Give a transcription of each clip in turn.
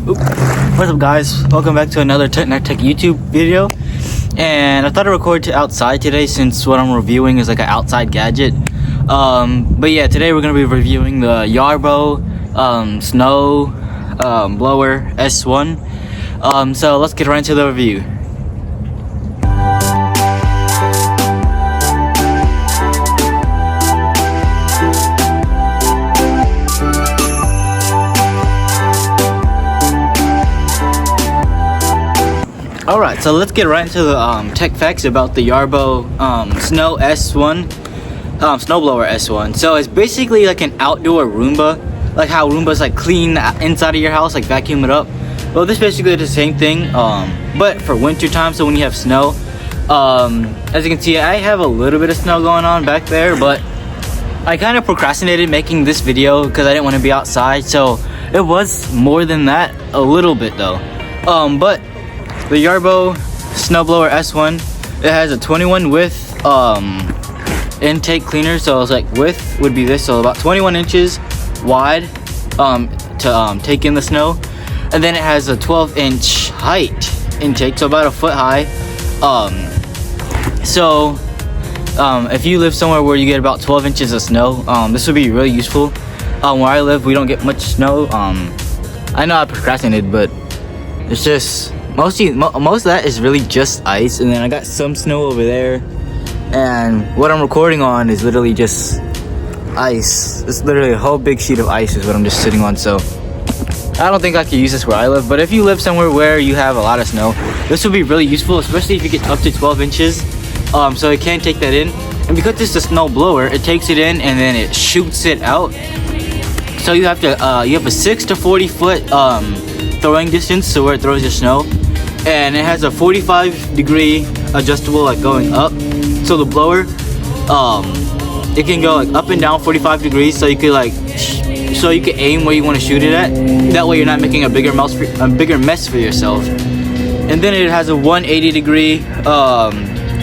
What's up, guys? Welcome back to another Tech YouTube video. And I thought I'd record outside today since what I'm reviewing is like an outside gadget. But yeah, today we're gonna be reviewing the Yarbo Snow blower S1. So let's get right into the review. Alright, so let's get right into the tech facts about the Yarbo Snow S1, snowblower S1. So it's basically like an outdoor Roomba, like how Roombas like clean inside of your house, like vacuum it up. Well, this basically is the same thing, but for winter time, so when you have snow. As you can see, I have a little bit of snow going on back there, but I kind of procrastinated making this video because I didn't want to be outside, so it was more than that, a little bit though. But the Yarbo Snowblower S1, it has a 21 width intake cleaner, so it's like width would be this, so about 21 inches wide to take in the snow, and then it has a 12-inch height intake, so about a foot high. If you live somewhere where you get about 12 inches of snow, this would be really useful. Where I live, we don't get much snow. I know I procrastinated, but it's just most of that is really just ice, and then I got some snow over there, and what I'm recording on is literally just ice. It's literally a whole big sheet of ice is what I'm just sitting on, so I don't think I could use this where I live. But if you live somewhere where you have a lot of snow, this would be really useful, especially if you get up to 12 inches. So it can take that in, and because it's a snow blower, it takes it in and then it shoots it out. So you have a 6 to 40 foot throwing distance to where it throws your snow, and it has a 45-degree adjustable, like going up. So the blower, it can go like up and down 45 degrees, so you could aim where you want to shoot it at. That way you're not making a bigger mess for yourself. And then it has a 180-degree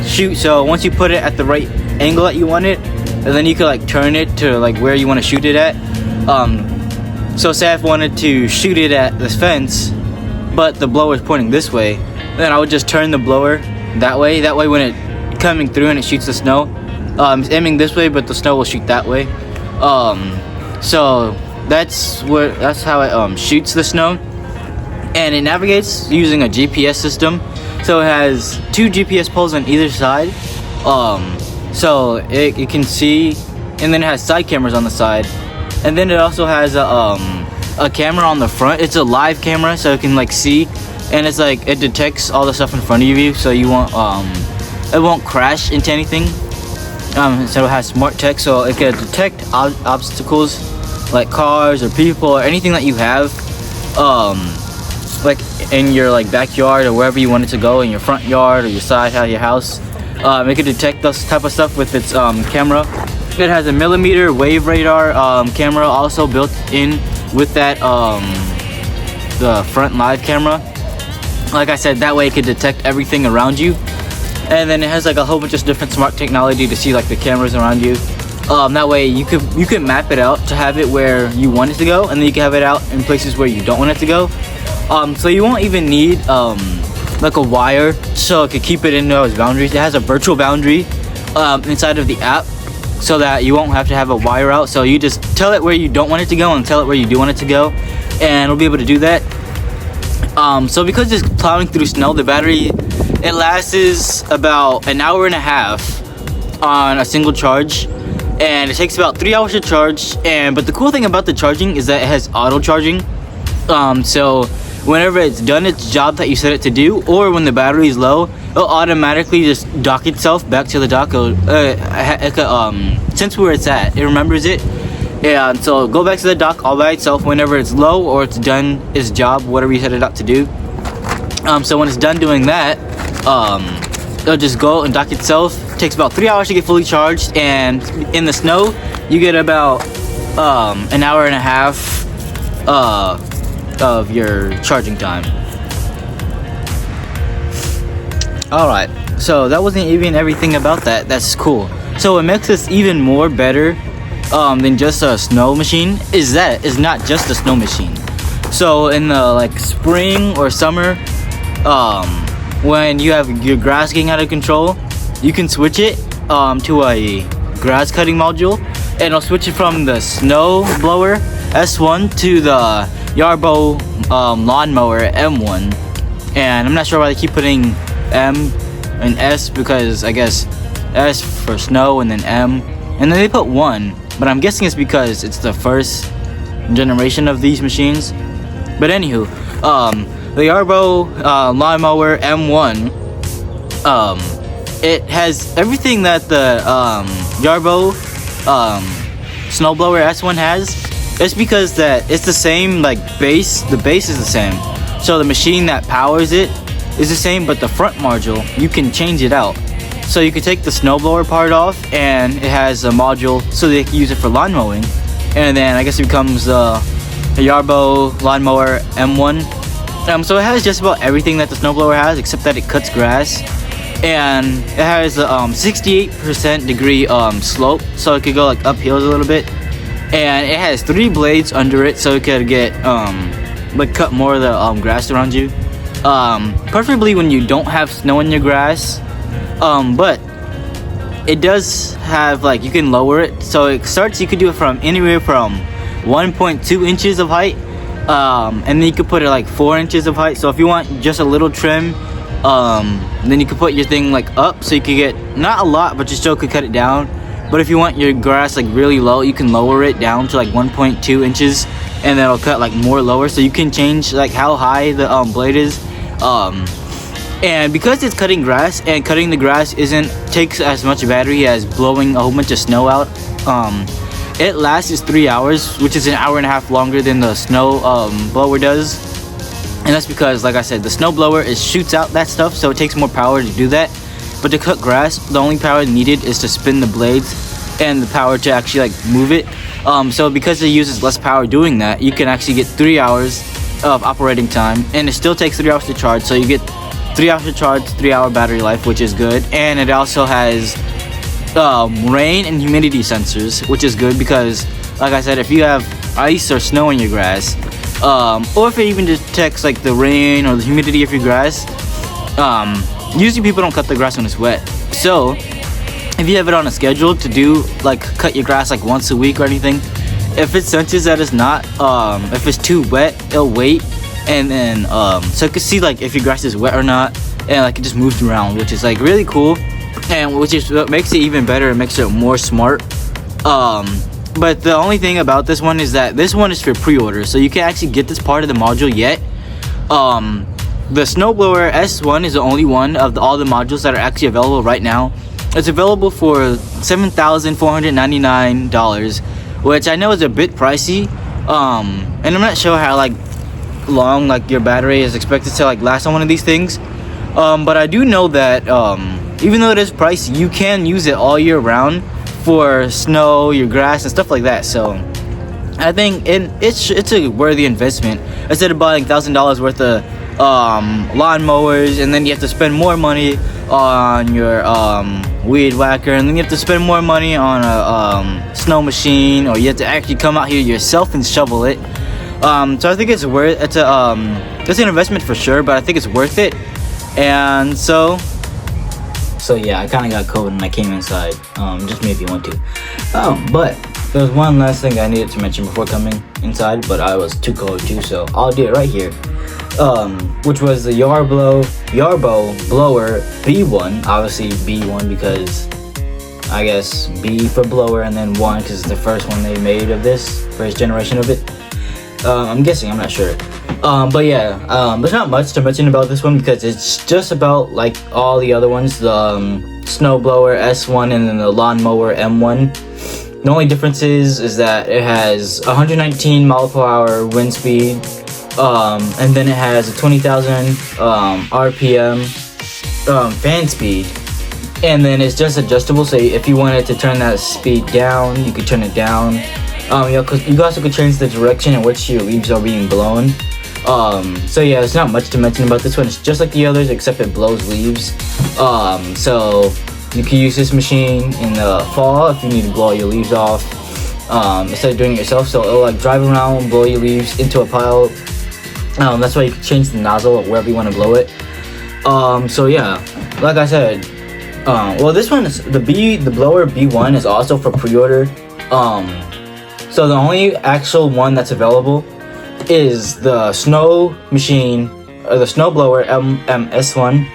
shoot, so once you put it at the right angle that you want it, and then you could like turn it to like where you want to shoot it at. So say if I wanted to shoot it at this fence, but the blower is pointing this way, then I would just turn the blower that way. That way when it coming through and it shoots the snow, it's aiming this way, but the snow will shoot that way. So that's how it shoots the snow, and it navigates using a GPS system. So it has 2 GPS poles on either side, so it can see, and then it has side cameras on the side, and then it also has a camera on the front. It's a live camera, so it can like see, and it's like it detects all the stuff in front of you, so you won't it won't crash into anything. So it has smart tech, so it can detect obstacles like cars or people or anything that you have, like in your like backyard or wherever you want it to go, in your front yard or your side of your house. It can detect this type of stuff with its camera. It has a millimeter wave radar camera also built in with that the front live camera. Like I said, that way it can detect everything around you. And then it has like a whole bunch of different smart technology to see like the cameras around you. That way you could map it out to have it where you want it to go, and then you can have it out in places where you don't want it to go. So you won't even need like a wire, so it could keep it in those boundaries. It has a virtual boundary inside of the app, so that you won't have to have a wire out. So you just tell it where you don't want it to go and tell it where you do want it to go, and it'll be able to do that. So because it's plowing through snow, the battery, it lasts about an hour and a half on a single charge, and it takes about 3 hours to charge. But the cool thing about the charging is that it has auto charging. So whenever it's done its job that you set it to do, or when the battery is low, it'll automatically just dock itself back to the dock. Since where it's at, it remembers it. Yeah, so go back to the dock all by itself whenever it's low or it's done its job, whatever you set it up to do. So when it's done doing that, it'll just go and dock itself. It takes about 3 hours to get fully charged, and in the snow, you get about an hour and a half of your charging time. Alright, so that wasn't even everything about that. That's cool. So what makes this even more better than just a snow machine is that it's not just a snow machine. So in the like spring or summer, when you have your grass getting out of control, you can switch it to a grass cutting module, and it'll switch it from the snow blower S1 to the Yarbo lawnmower M1. And I'm not sure why they keep putting M and S, because I guess S for snow and then M, and then they put 1, but I'm guessing it's because it's the first generation of these machines. But anywho, the Yarbo lawnmower M1, it has everything that the Yarbo snowblower S1 has. It's because that it's the same like base. The base is the same, so the machine that powers it is the same, but the front module you can change it out. So you can take the snowblower part off, and it has a module so they can use it for lawn mowing, and then I guess it becomes a Yarbo lawnmower M1. So it has just about everything that the snowblower has, except that it cuts grass, and it has a 68% degree slope, so it could go like uphills a little bit, and it has 3 blades under it, so it could get like cut more of the grass around you. Preferably when you don't have snow in your grass. But it does have like, you can lower it, so it starts, you could do it from anywhere from 1.2 inches of height, and then you could put it like 4 inches of height. So if you want just a little trim, then you could put your thing like up, so you could get not a lot, but you still could cut it down. But if you want your grass like really low, you can lower it down to like 1.2 inches, and then it'll cut like more lower, so you can change like how high the blade is. And because it's cutting grass, and cutting the grass takes as much battery as blowing a whole bunch of snow out, it lasts 3 hours, which is an hour and a half longer than the snow blower does. And that's because, like I said, the snow blower shoots out that stuff, so it takes more power to do that. But to cut grass, the only power needed is to spin the blades, and the power to actually like move it. So because it uses less power doing that, you can actually get 3 hours of operating time, and it still takes 3 hours to charge, so you get 3 hours to charge, 3-hour battery life, which is good. And it also has rain and humidity sensors, which is good because, like I said, if you have ice or snow in your grass, or if it even detects like the rain or the humidity of your grass, usually people don't cut the grass when it's wet. So if you have it on a schedule to do like cut your grass like once a week or anything, if it senses that it's not, if it's too wet, it'll wait, and then so it can see like if your grass is wet or not, and like it just moves around, which is like really cool, and which is what makes it even better. It makes it more smart. But the only thing about this one is that this one is for pre-order, so you can't actually get this part of the module yet. The snowblower S1 is the only one of all the modules that are actually available right now. It's available for $7,499, which I know is a bit pricey. And I'm not sure how like long like your battery is expected to like last on one of these things. But I do know that even though it is pricey, you can use it all year round for snow, your grass, and stuff like that. So I think it's a worthy investment, instead of buying $1,000 worth of lawn mowers, and then you have to spend more money on your weed whacker, and then you have to spend more money on a snow machine, or you have to actually come out here yourself and shovel it. So I think it's it's an investment for sure, but I think it's worth it. And so yeah, I kind of got COVID when I came inside. Just me if you want to. But there was one last thing I needed to mention before coming inside, but I was too cold too, so I'll do it right here. Which was the Yarbo blower B1. Obviously B1 because I guess B for blower, and then 1 because it's the first one they made of this, first generation of it. I'm guessing, I'm not sure. But yeah, there's not much to mention about this one because it's just about like all the other ones, the snowblower S1 and then the lawnmower M1. The only difference is that it has 119 mile per hour wind speed, and then it has a 20,000 RPM fan speed, and then it's just adjustable, so if you wanted to turn that speed down, you could turn it down. You also could change the direction in which your leaves are being blown. So yeah, there's not much to mention about this one. It's just like the others, except it blows leaves. So you can use this machine in the fall if you need to blow your leaves off, instead of doing it yourself. So it'll like drive around, blow your leaves into a pile That's why you can change the nozzle wherever you want to blow it. So yeah, like I said, well, this one is the blower B1 is also for pre-order. So the only actual one that's available is the snow machine, or the snow blower MS1.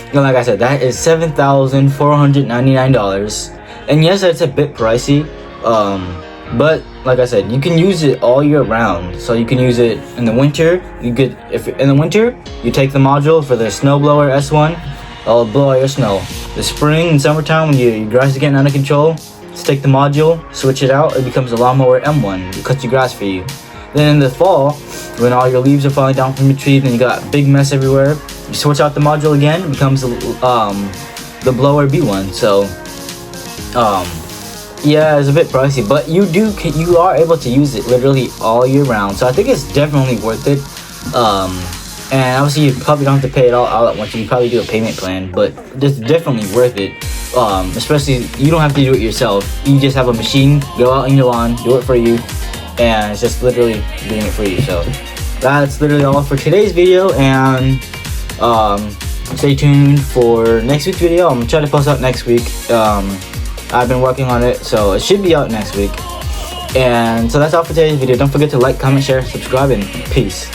And like I said, that is $7,499. And yes, it's a bit pricey. But like I said, you can use it all year round. So you can use it in the winter. If in the winter, you take the module for the snowblower S1, it'll blow all your snow. The spring and summertime, when your grass is getting out of control, just take the module, switch it out, it becomes a lawnmower M1. It cuts your grass for you. Then in the fall, when all your leaves are falling down from your trees and you got a big mess everywhere, you switch out the module again, it becomes the blower B1. So yeah, it's a bit pricey, but you are able to use it literally all year round. So I think it's definitely worth it. And obviously you probably don't have to pay it all at once. You can probably do a payment plan, but it's definitely worth it. Especially you don't have to do it yourself. You just have a machine, go out in your lawn, do it for you, and it's just literally doing it for you. So that's literally all for today's video, and stay tuned for next week's video. I'm gonna try to post out next week. I've been working on it, so it should be out next week. And so that's all for today's video. Don't forget to like, comment, share, subscribe, and peace.